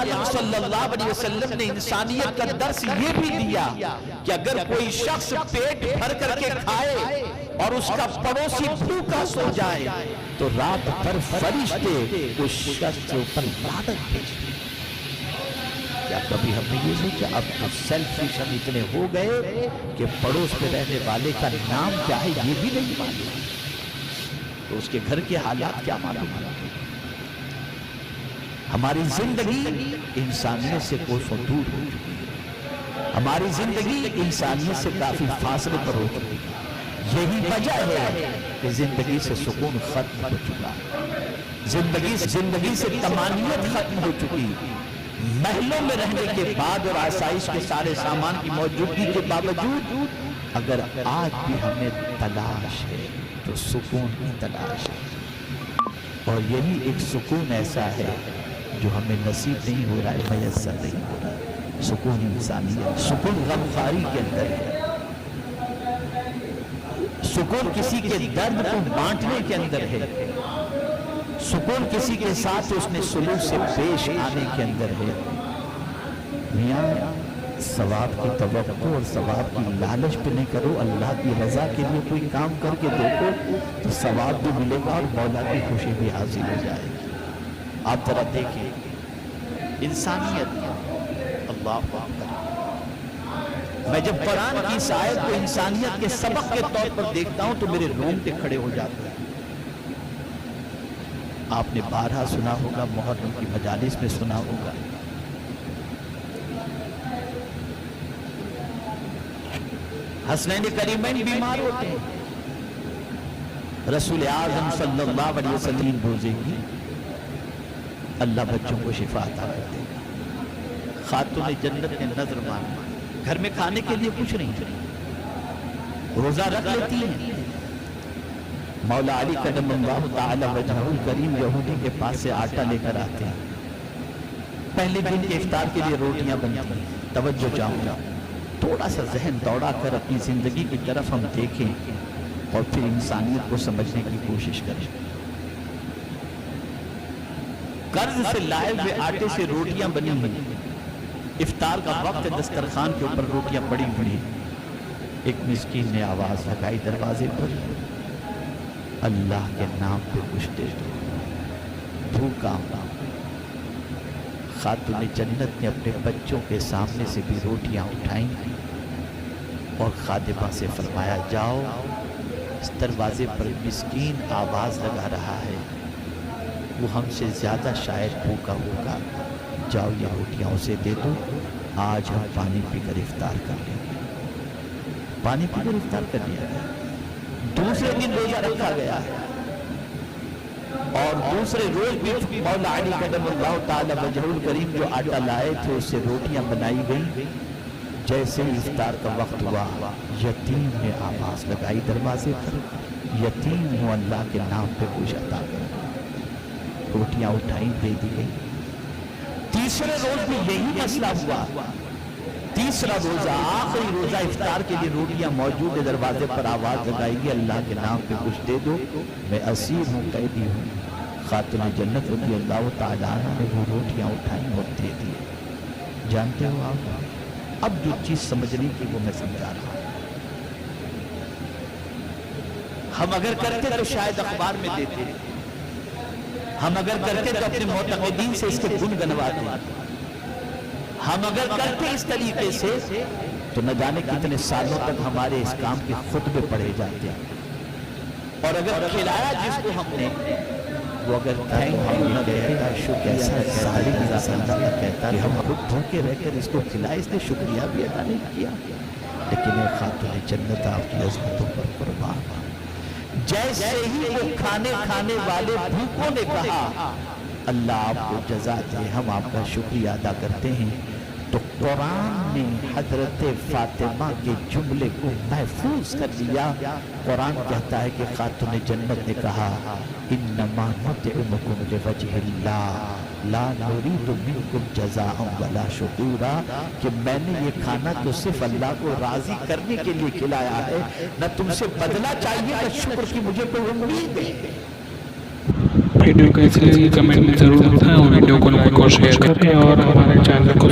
عالم صلی اللہ علیہ وسلم نے انسانیت کا درس یہ بھی دیا کہ اگر کوئی شخص پیٹ بھر کر کے کھائے اور اس کا پڑوسی بھوکا سو جائے تو رات بھر فرشتے اس شخص کے اوپر لعنت بھیجتے ہیں۔ کیا کبھی ہم نے یہ سوچا؟ اب تو سیلفش ہم اتنے ہو گئے کہ پڑوس میں رہنے والے کا نام کیا ہے یہ بھی نہیں معلوم، تو اس کے گھر کے حالات کیا معلوم ہے؟ ہماری زندگی انسانیت سے کوسوں دور ہو چکی ہے، ہماری زندگی انسانیت سے کافی فاصلے پر ہو چکی ہے۔ یہی وجہ ہے کہ زندگی سے سکون ختم ہو چکا، زندگی سے طمانینت ختم ہو چکی۔ محلوں میں رہنے کے بعد اور آسائش کے سارے سامان کی موجودگی کے باوجود اگر آج بھی ہمیں تلاش ہے تو سکون کی تلاش ہے، اور یہی ایک سکون ایسا ہے جو ہمیں نصیب نہیں ہو رہا ہے، میسر نہیں ہو رہا ہے۔ سکون انسانیت، سکون غمخواری کے اندر ہے، سکون کسی کے درد کو بانٹنے کے اندر ہے، سکون کسی کے ساتھ اس نے سلوک سے پیش آنے کے اندر ہے۔ میاں ثواب کی توقع اور ثواب کی لالچ پہ نہیں کرو، اللہ کی رضا کے لیے کوئی کام کر کے دیکھو تو ثواب بھی ملے گا اور مولا کی خوشی بھی حاصل ہو جائے گی۔ آپ ذرا دیکھیں انسانیت، اللہ اکبر، میں جب قرآن کی اس آیت کو انسانیت کے سبق کے طور پر دیکھتا ہوں تو میرے رونگٹے کھڑے ہو جاتے ہیں۔ آپ نے بارہا سنا ہوگا، محرم کی مجالس میں سنا ہوگا، حسنین کریمین بیمار ہوتے ہیں، رسول اعظم صلی اللہ علیہ وسلم روزے کی اللہ بچوں کو شفا عطا کر دے گا۔ خاتون جنت نے نظر مانی، گھر میں کھانے کے لیے کچھ نہیں، روزہ رکھ لیتی ہیں۔ مولا علی قدم اللہ تعالی وجہہ الکریم یہودی کے پاس سے آٹا لے کر آتے ہیں، پہلے دن کے افطار کے لیے روٹیاں بنتی ہیں۔ توجہ چاہوں گا، تھوڑا سا ذہن دوڑا کر اپنی زندگی کی طرف ہم دیکھیں اور پھر انسانیت کو سمجھنے کی کوشش کریں۔ قرض سے لائے ہوئے آٹے سے روٹیاں بنی ہوئی، افطار کا وقت دسترخوان کے اوپر روٹیاں پڑی ہوئی، ایک مسکین نے آواز لگائی دروازے پر، اللہ کے نام پہ کچھ دے دو، بھوکا ہوں۔ خاتون جنت نے اپنے بچوں کے سامنے سے بھی روٹیاں اٹھائیں اور خادمہ سے فرمایا جاؤ، اس دروازے پر مسکین آواز لگا رہا ہے، وہ ہم سے زیادہ شاید بھوکا ہوگا، جاؤ یہ روٹیاں اسے دے دو، آج ہم پانی پی کر افطار کر لیں گے۔ پانی پی کر افطار کر لیا گیا، دوسرے دن روزہ رکھا گیا اور دوسرے روز بھی مولا علی قدم اللہ تعالی وجہ الکریم جو آٹا لائے تھے اس سے روٹیاں بنائی گئیں۔ جیسے افطار کا وقت ہوا، یتیم نے آواز لگائی دروازے پر، یتیم ہوں اللہ کے نام پہ کچھ عطا کر، روٹیاں اٹھائیں دے دی گئی۔ تیسرے روز بھی یہی مسئلہ ہوا، تیسرا روزہ آخری روزہ افطار کے لیے روٹیاں موجود ہے، دروازے پر آواز لگائی گی اللہ کے نام پہ کچھ دے دو، میں اسیر ہوں، قیدی ہوں۔ خاتون جنت رضی اللہ تعالیٰ عنہ نے وہ روٹیاں اٹھائیں اور دے دی۔ جانتے ہو آپ، اب جو چیز سمجھنے کی وہ میں سمجھا رہا ہوں، ہم اگر کرتے تو شاید اخبار میں دیتے، ہم اگر کرتے تو اپنے معتقدین سے اس کے گن گنواتے، ہم اگر کرتے اس طریقے سے تو نہ جانے کتنے سالوں تک ہمارے اس کام کے خطبے پڑھے جاتے ہیں، اور اگر کھلایا جس کو ہم نے وہ اگر ہم نہ کہتا شکر ایسا ظالم انسان نہ کہتا کہ ہم خود بھوکے رہ کر اس کو کھلائے، اس نے شکریہ بھی ادا نہیں کیا۔ لیکن اے خاتون جنت آپ کی عظمتوں پر قربان، جیسے ہی وہ کھانے والے بھوکوں نے کہا اللہ آپ کو جزا دے، ہم آپ کا شکریہ ادا کرتے ہیں، تو قرآن نے حضرت فاطمہ کے جملے کو محفوظ کر لیا۔ قرآن کہتا ہے کہ خاتون جنت نے کہا انما نطعمکم لوجہ اللہ لا نرید منکم جزاء ولا شکورا، کہ میں نے یہ کھانا تو صرف اللہ کو راضی کرنے کے لیے کھلایا ہے، نہ تم سے بدلہ چاہیے، نہ شکر کی مجھے کوئی امید ہے۔ ویڈیو کیسی لگی کمنٹ میں ضرور بتائیں اور ویڈیو کو لائک کو شیئر کریں اور ہمارے چینل کو